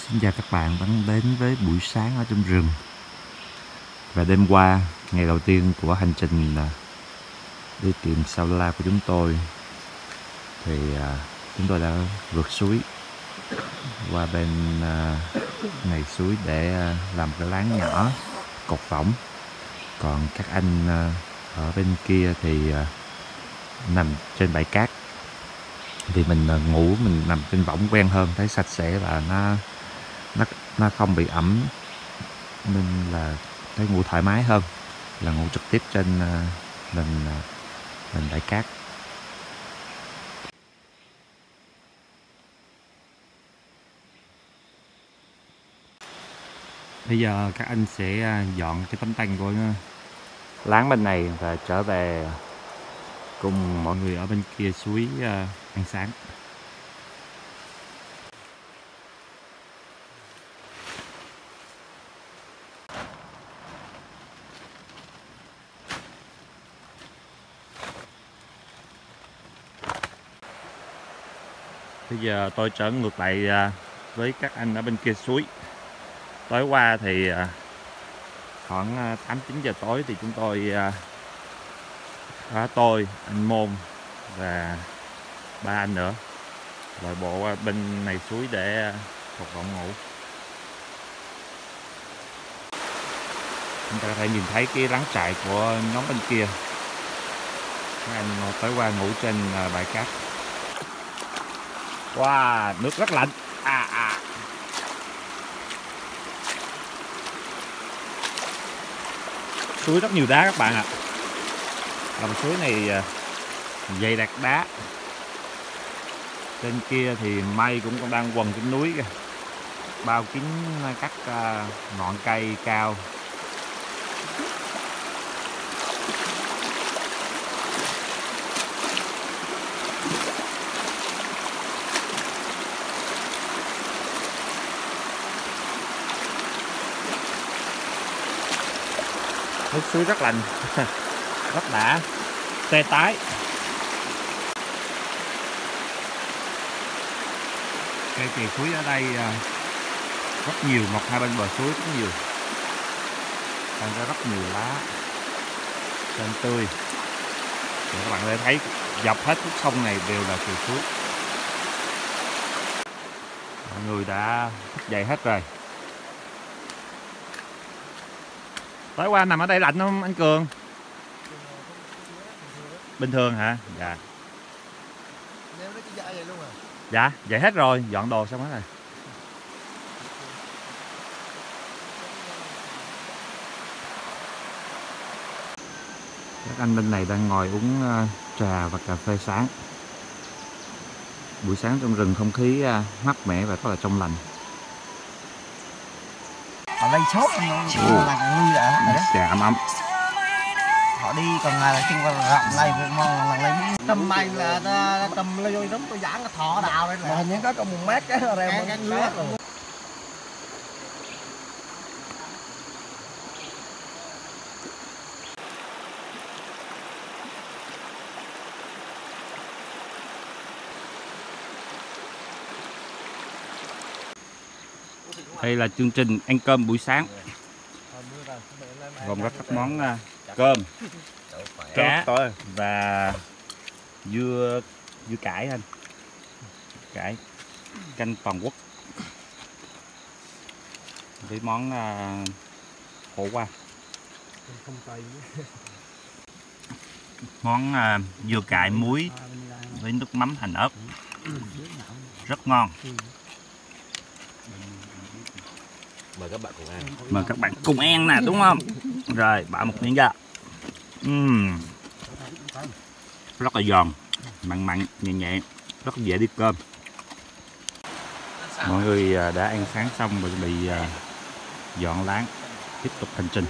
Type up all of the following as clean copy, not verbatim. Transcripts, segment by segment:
Xin chào các bạn đang đến với buổi sáng ở trong rừng. Và đêm qua, ngày đầu tiên của hành trình đi tìm sao la của chúng tôi, thì chúng tôi đã vượt suối qua bên này suối để làm cái láng nhỏ cột võng. Còn các anh ở bên kia thì nằm trên bãi cát. Thì mình ngủ, mình nằm trên võng quen hơn, thấy sạch sẽ và nó không bị ẩm, nên là thấy ngủ thoải mái hơn là ngủ trực tiếp trên nền bãi cát. Bây giờ các anh sẽ dọn cái tấm tanh của láng bên này và trở về cùng mọi người ở bên kia suối ăn sáng. Bây giờ tôi trở ngược lại với các anh ở bên kia suối. Tối qua thì khoảng 8-9 giờ tối thì chúng tôi anh Môn và ba anh nữa lội bộ qua bên này suối để cột võng ngủ. Chúng ta có thể nhìn thấy cái láng trại của nhóm bên kia. Các anh tối qua ngủ trên bãi cát. Wow, nước rất lạnh. Suối rất nhiều đá các bạn ạ. Lòng suối này dày đặc đá. Trên kia thì mây cũng còn đang quần trên núi kìa, bao kín các ngọn cây cao. Nước suối rất lạnh, rất đã, tê tái. Cây kỳ suối ở đây rất nhiều, mọc hai bên bờ suối rất nhiều, còn có rất nhiều lá xanh tươi. Và các bạn có thể thấy dọc hết khúc sông này đều là kỳ suối. Mọi người đã thức dậy hết rồi. Tối qua nằm ở đây lạnh không anh Cường? Bình thường hả? Dạ. Dạ, vậy hết rồi, dọn đồ xong hết rồi. Các anh bên này đang ngồi uống trà và cà phê sáng. Buổi sáng trong rừng không khí mát mẻ và rất là trong lành. Ở đây sốt là nuôi đã. Trà ấm. Họ đi còn là chung rộng này lần này tầm này là tầm lây giống tôi giảng là thọ đào đây là hình như có còn 1 mét cái rêu mét rồi. Đây là chương trình ăn cơm buổi sáng, gồm các món cơm, cá và dưa cải anh, cải canh toàn quốc với món khổ qua, món dưa cải muối với nước mắm hành ớt rất ngon. Mời các bạn cùng ăn nè, đúng không? Rồi, bỏ một miếng ra. Rất là giòn, mặn mặn, nhẹ nhẹ, rất dễ đi cơm. Mọi người đã ăn sáng xong và bị dọn láng, tiếp tục hành trình.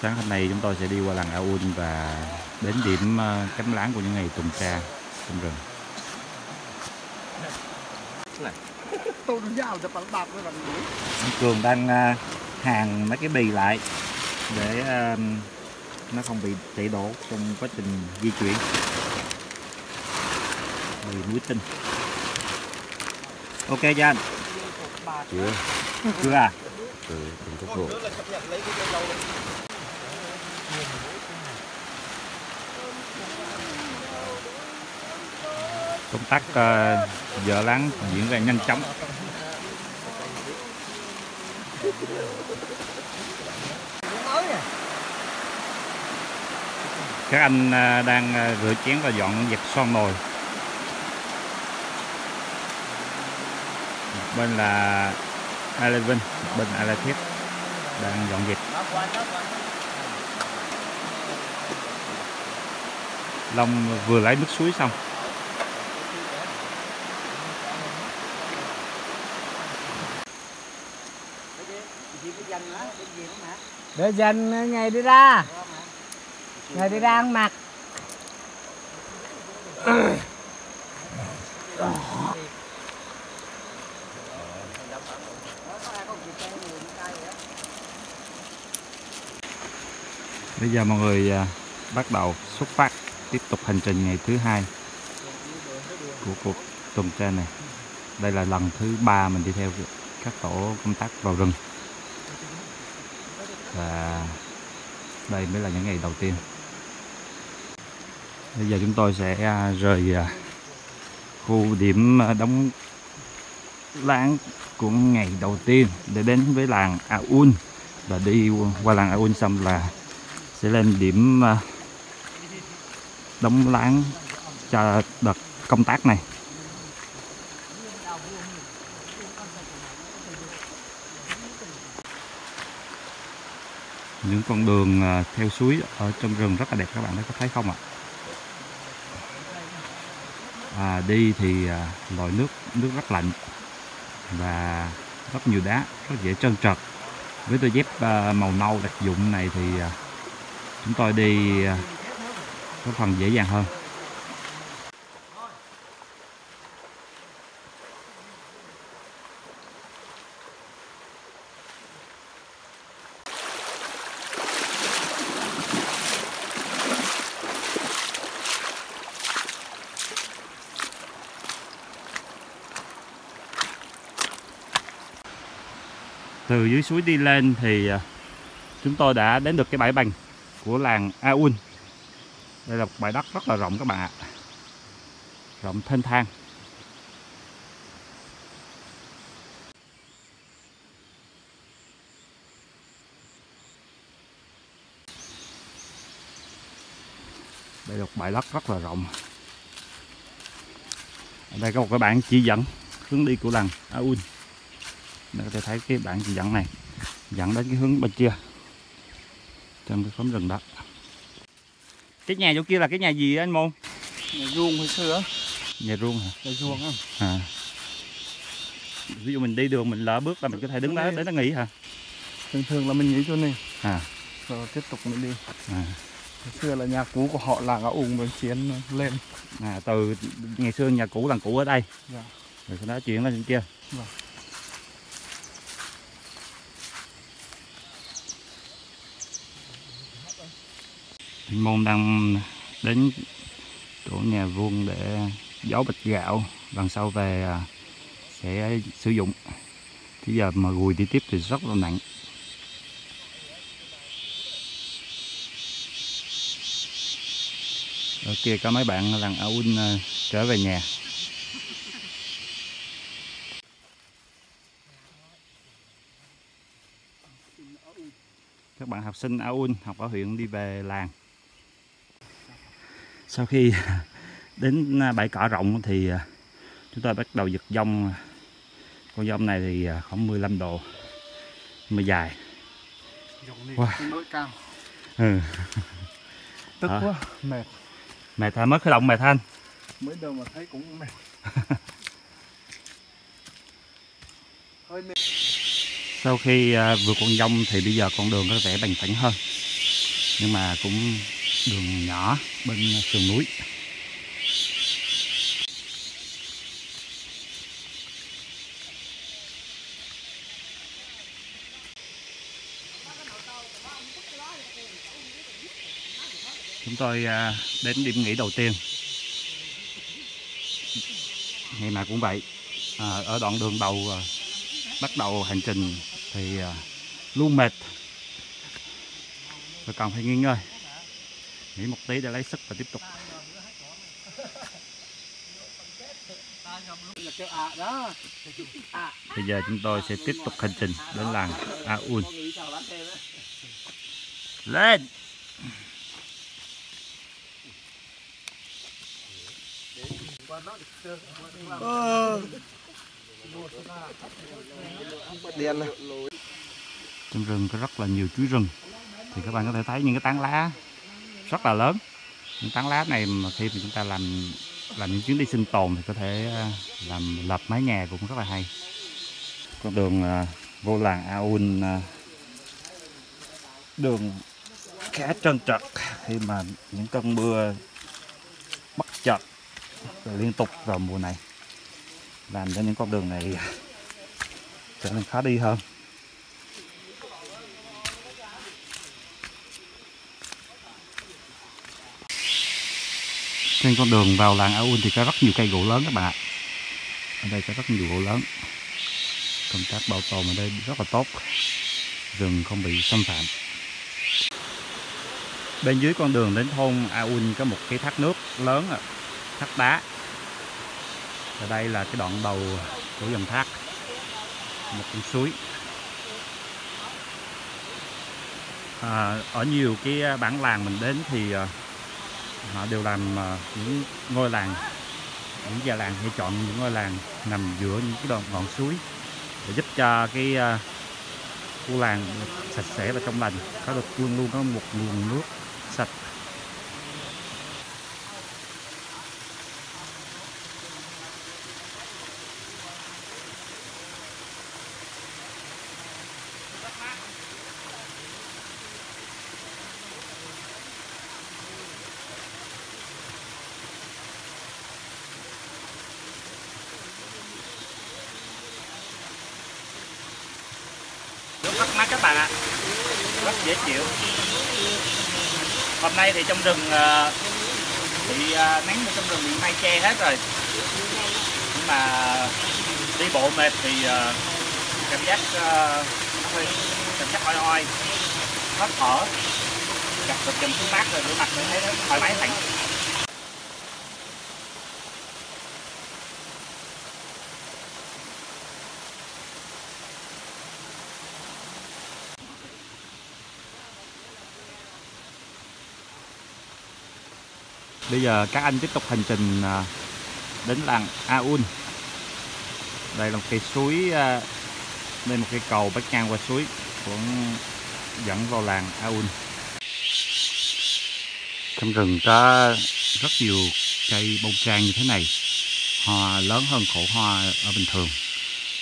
Sáng hôm nay chúng tôi sẽ đi qua làng Ao Un và đến điểm cắm láng của những ngày tuần tra trong rừng. Anh Cường đang hàng mấy cái bì lại để nó không bị chảy đổ trong quá trình di chuyển. Đây núi Tinh. Ok chưa anh? Chưa. Chưa à? Đừng có vội. Công tác dỡ láng diễn ra nhanh chóng. Các anh đang rửa chén và dọn dẹp son nồi. Một bên là Lê Vinh, một bên Lê Thiết đang dọn dẹp. Long vừa lấy nước suối xong. Để dành ngày đi ra. Ngày đi ra ăn mặc. Bây giờ mọi người bắt đầu xuất phát tiếp tục hành trình ngày thứ 2 của cuộc tuần tra này. Đây là lần thứ 3 mình đi theo các tổ công tác vào rừng. Và đây mới là những ngày đầu tiên. Bây giờ chúng tôi sẽ rời khu điểm đóng láng của ngày đầu tiên để đến với làng Aun, và đi qua làng Aun xong là sẽ lên điểm đóng láng cho đợt công tác này. Những con đường theo suối ở trong rừng rất là đẹp, các bạn có thấy không ạ? Đi thì loại nước rất lạnh và rất nhiều đá, rất dễ trơn trượt. Với đôi dép màu nâu đặc dụng này thì chúng tôi đi có phần dễ dàng hơn. Từ dưới suối đi lên thì chúng tôi đã đến được cái bãi bằng của làng Aun. Đây là một bãi đất rất là rộng các bạn ạ. Rộng thênh thang. Đây là một bãi đất rất là rộng. Ở đây có một cái bảng chỉ dẫn hướng đi của làng Aun. Đây có thể thấy cái bảng chỉ dẫn này dẫn đến cái hướng bên kia trong cái khóm rừng đó. Cái nhà chỗ kia là cái nhà gì anh Môn? Nhà ruộng hồi xưa. Nhà ruộng hả? Nhà ruộng không? Ví dụ mình đi đường mình lỡ bước là mình có thể đứng đó để nó nghỉ hả? Thường là mình nghỉ chỗ này. Rồi tiếp tục mình đi. Hồi xưa là nhà cũ của họ làng Aun rồi chiến lên. Từ ngày xưa nhà cũ làng cũ ở đây. Dạ. Rồi sau đó chuyển lên trên kia. Dạ. Môn đang đến chỗ nhà vuông để giấu bịch gạo, lần sau về sẽ sử dụng. Thì giờ mà gùi đi tiếp thì rất là nặng. Ở kia có mấy bạn làng Aun trở về nhà. Các bạn học sinh Aun học ở huyện đi về làng. Sau khi đến bãi cỏ rộng thì chúng tôi bắt đầu giật dông. Con dông này thì khoảng 15 độ mà dài. Wow. Cao. Tức quá, mệt. Mệt hả? Mất khởi động mệt hả anh? Mới đầu mà thấy cũng mệt. Hơi mệt. Sau khi vượt con dông thì bây giờ con đường có vẻ bằng phẳng hơn. Nhưng mà cũng đường nhỏ bên sườn núi. Chúng tôi đến điểm nghỉ đầu tiên. Ngày nào cũng vậy. Ở đoạn đường đầu bắt đầu hành trình thì luôn mệt và cần phải nghỉ ngơi, nghỉ một tí để lấy sức và tiếp tục. Bây giờ chúng tôi sẽ tiếp tục hành trình đến làng Aun. Lên! Trong rừng có rất là nhiều chuối rừng, thì các bạn có thể thấy những cái tán lá rất là lớn. Những tán lá này mà khi mà chúng ta làm những chuyến đi sinh tồn thì có thể làm lợp mái nhà cũng rất là hay. Con đường vô làng Aun, đường khá trơn trượt khi mà những cơn mưa bất chợt liên tục vào mùa này làm cho những con đường này trở nên khó đi hơn. Trên con đường vào làng Aun thì có rất nhiều cây gỗ lớn các bạn ạ. Ở đây có rất nhiều gỗ lớn. Công tác bảo tồn ở đây rất là tốt, rừng không bị xâm phạm. Bên dưới con đường đến thôn Aun có một cái thác nước lớn, thác đá. Ở đây là cái đoạn đầu của dòng thác, một con suối. Ở nhiều cái bản làng mình đến thì họ đều làm những ngôi làng, những già làng hay chọn những ngôi làng nằm giữa những cái ngọn suối để giúp cho cái khu làng sạch sẽ và trong lành, có được luôn luôn có một nguồn nước sạch. Nước bắt mắt các bạn ạ, rất dễ chịu. Hôm nay thì trong rừng bị nắng, trong rừng bị mây che hết rồi, nhưng mà đi bộ mệt thì cảm giác oi oi, khó thở, gặp được dòng suối mát rồi rửa mặt mình thấy thoải mái hẳn. Bây giờ các anh tiếp tục hành trình đến làng Aun. Đây là một cây suối, đây một cây cầu bắc ngang qua suối cũng dẫn vào làng Aun. Trong rừng có rất nhiều cây bông trang như thế này, hoa lớn hơn khổ hoa ở bình thường.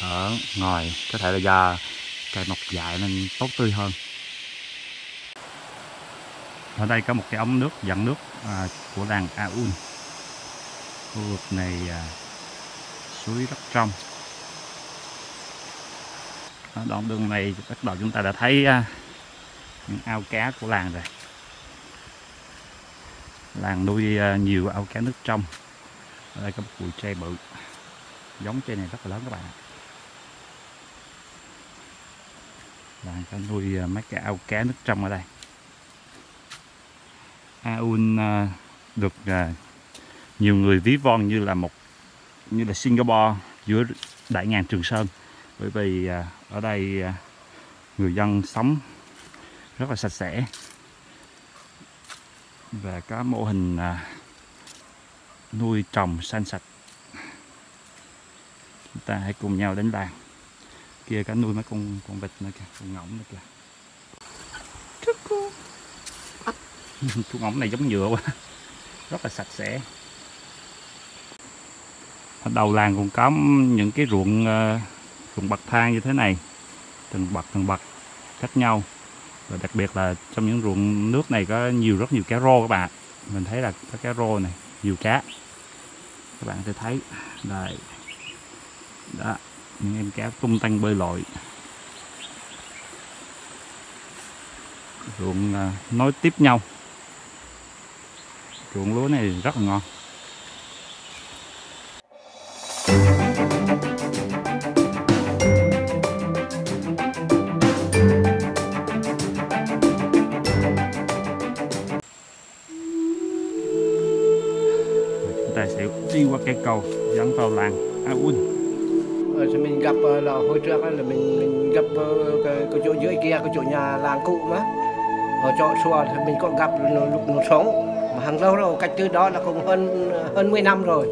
Ở ngoài có thể là do cây mọc dại nên tốt tươi hơn. Ở đây có một cái ống nước dẫn nước của làng Aun. Khu vực này suối rất trong. Ở đoạn đường này bắt đầu chúng ta đã thấy những ao cá của làng rồi. Làng nuôi nhiều ao cá nước trong. Ở đây có một bụi tre bự, giống tre này rất là lớn các bạn. Làng có nuôi mấy cái ao cá nước trong ở đây. Aun được nhiều người ví von như là Singapore giữa đại ngàn Trường Sơn, bởi vì ở đây người dân sống rất là sạch sẽ và có mô hình nuôi trồng xanh sạch. Chúng ta hãy cùng nhau đến làng. Kia có nuôi mấy con vịt nữa kìa, con ngỗng nữa kìa. Con ngỗng này giống nhựa quá, rất là sạch sẽ. Ở đầu làng cũng có những cái ruộng bậc thang như thế này, từng bậc cách nhau. Và đặc biệt là trong những ruộng nước này có rất nhiều cá rô các bạn. Mình thấy là có cá rô này, nhiều cá. Các bạn sẽ thấy đây, đó, những em cá tung tăng bơi lội. Ruộng nối tiếp nhau. ruộng lúa này rất là ngon. Chúng ta sẽ đi qua cây cầu dẫn vào làng A Un. Mình gặp là hồi trước là mình gặp cái chỗ dưới kia, cái chỗ nhà làng cụ mà ở chỗ xua thì mình có gặp lúc nó sống mà hàng lâu rồi, cách từ đó là cũng hơn 10 năm rồi.